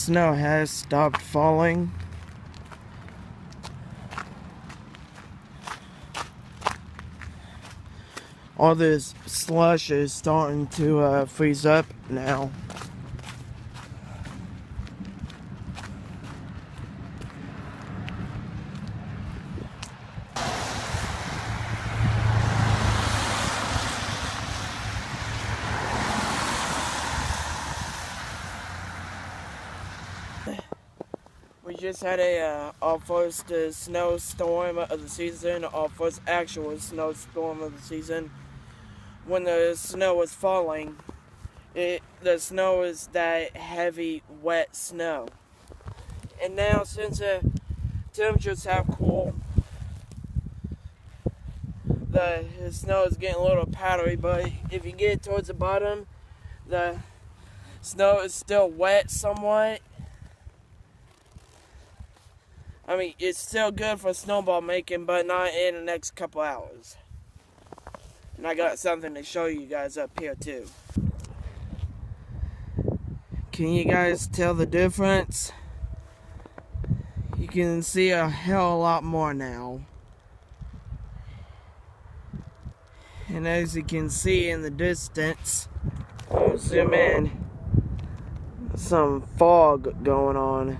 snow has stopped falling. All this slush is starting to freeze up now. We just had our first snowstorm of the season, our first actual snowstorm of the season. When the snow was falling, the snow is that heavy, wet snow. And now, since the temperatures have cooled, the snow is getting a little powdery, but if you get towards the bottom, the snow is still wet somewhat. I mean, it's still good for snowball making, but not in the next couple hours. And I got something to show you guys up here too. Can you guys tell the difference? You can see a hell of a lot more now. And as you can see in the distance, I'll zoom in, some fog going on.